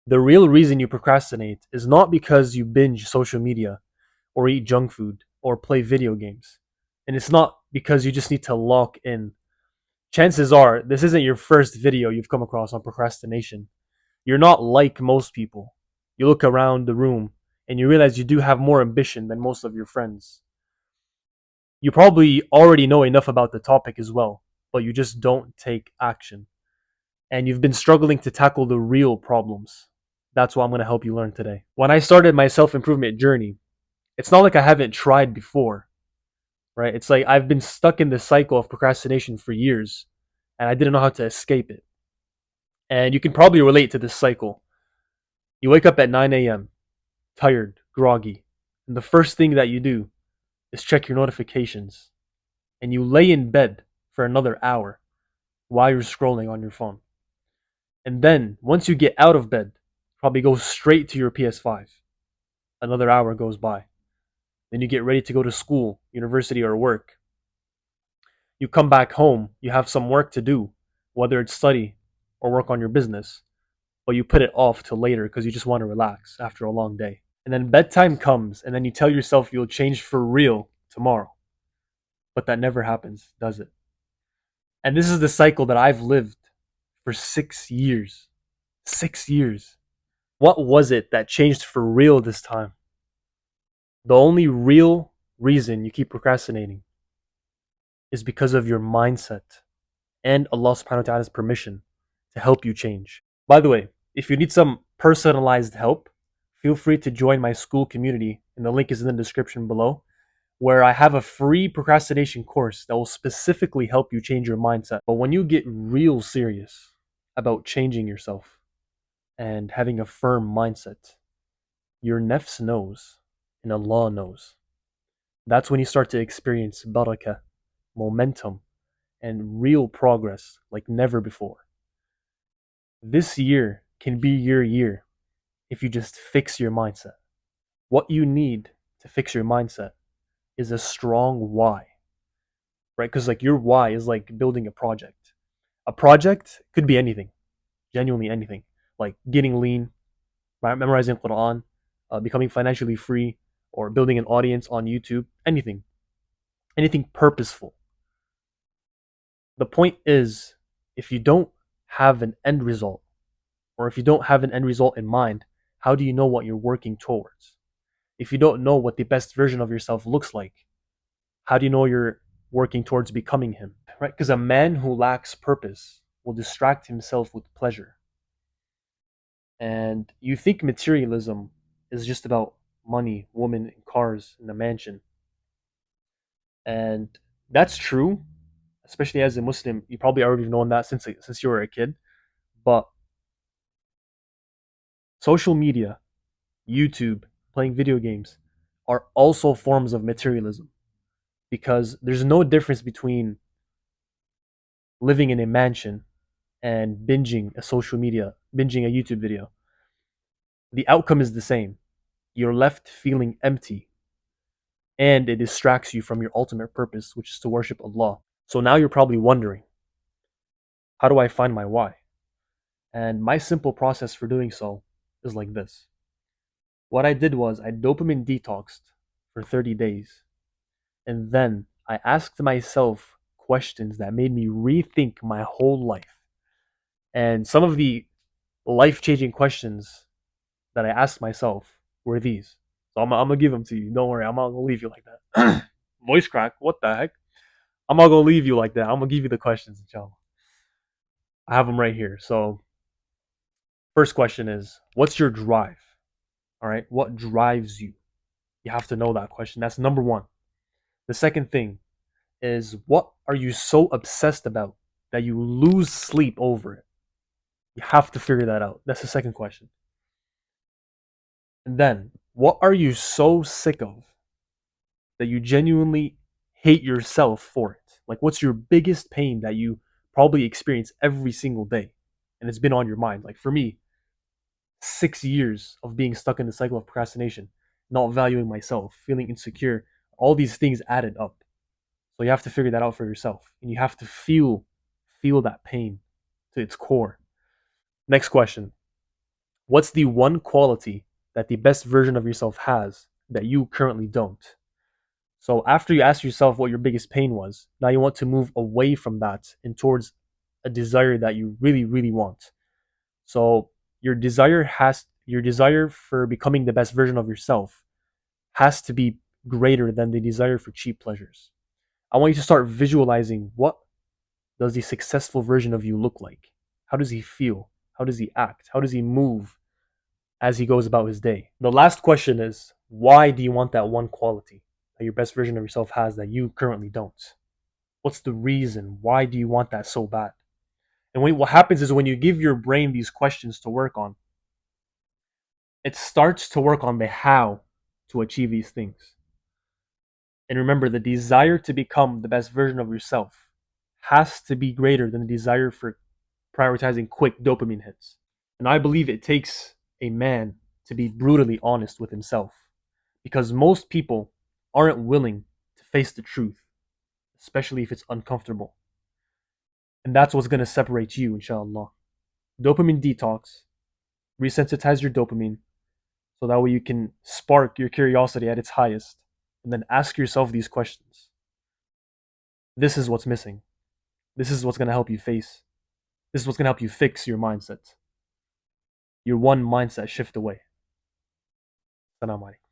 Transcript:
The real reason you procrastinate is not because you binge social media or eat junk food or play video games. And it's not because you just need to lock in. Chances are this isn't your first video you've come across on procrastination. You're not like most people. You look around the room and you realize you do have more ambition than most of your friends. You probably already know enough about the topic as well, but you just don't take action. And you've been struggling to tackle the real problems. That's what I'm going to help you learn today. When I started my self improvement journey, it's not like I haven't tried before, right? It's like I've been stuck in this cycle of procrastination for years and I didn't know how to escape it. And you can probably relate to this cycle. You wake up at 9 a.m., tired, groggy, and the first thing that you do is check your notifications and you lay in bed for another hour while you're scrolling on your phone. And then once you get out of bed, probably go straight to your PS5. Another hour goes by. Then you get ready to go to school, university, or work. You come back home, you have some work to do, whether it's study or work on your business, but you put it off till later because you just want to relax after a long day. And then bedtime comes, and then you tell yourself you'll change for real tomorrow. But that never happens, does it? And this is the cycle that I've lived for 6 years. 6 years. What was it that changed for real this time? The only real reason you keep procrastinating is because of your mindset and Allah subhanahu wa ta'ala's permission to help you change. By the way, if you need some personalized help, feel free to join my school community, and the link is in the description below, where I have a free procrastination course that will specifically help you change your mindset. But when you get real serious about changing yourself and having a firm mindset, your nafs knows and Allah knows. That's when you start to experience barakah, momentum, and real progress like never before. This year can be your year if you just fix your mindset. What you need to fix your mindset is a strong why, right? Because like your why is like building a project. A project could be anything, genuinely anything, like getting lean, memorizing Quran, becoming financially free, or building an audience on YouTube. Anything purposeful. The point is, if you don't have an end result, or if you don't have an end result in mind, how do you know what you're working towards? If you don't know what the best version of yourself looks like, how do you know you're working towards becoming him? Right? Because a man who lacks purpose will distract himself with pleasure. And you think materialism is just about money, women, and cars, and a mansion. And that's true, especially as a Muslim. You probably already known that since you were a kid. But social media, YouTube, playing video games are also forms of materialism because there's no difference between living in a mansion and binging a YouTube video. The outcome is the same. You're left feeling empty and it distracts you from your ultimate purpose, which is to worship Allah. So now you're probably wondering, how do I find my why? And my simple process for doing so is like this. What I did was I dopamine detoxed for 30 days. And then I asked myself questions that made me rethink my whole life. And some of the life changing questions that I asked myself were these. So I'm going to give them to you. Don't worry, I'm not going to leave you like that. Voice crack, what the heck? I'm not going to leave you like that. I'm going to give you the questions, inshallah. I have them right here. So, first question is, what's your drive? All right, what drives you? You have to know that question. That's number one. The second thing is, what are you so obsessed about that you lose sleep over it? You have to figure that out. That's the second question. And then, what are you so sick of that you genuinely hate yourself for it? Like, what's your biggest pain that you probably experience every single day and it's been on your mind? Like, for me, 6 years of being stuck in the cycle of procrastination, not valuing myself, feeling insecure, all these things added up. So you have to figure that out for yourself, and you have to feel that pain to its core. Next question. What's the one quality that the best version of yourself has that you currently don't? So after you ask yourself what your biggest pain was, now you want to move away from that and towards a desire that you really, really want. So your desire for becoming the best version of yourself has to be greater than the desire for cheap pleasures. I want you to start visualizing what does the successful version of you look like? How does he feel? How does he act? How does he move as he goes about his day? The last question is, why do you want that one quality that your best version of yourself has that you currently don't? What's the reason? Why do you want that so bad? And what happens is when you give your brain these questions to work on, it starts to work on the how to achieve these things. And remember, the desire to become the best version of yourself has to be greater than the desire for prioritizing quick dopamine hits. And I believe it takes a man to be brutally honest with himself because most people aren't willing to face the truth, especially if it's uncomfortable. And that's what's going to separate you, inshallah. Dopamine detox, resensitize your dopamine so that way you can spark your curiosity at its highest and then ask yourself these questions. This is what's missing. This is what's going to help you face. This is what's going to help you fix your mindset. Your one mindset shift away. Salam alaikum.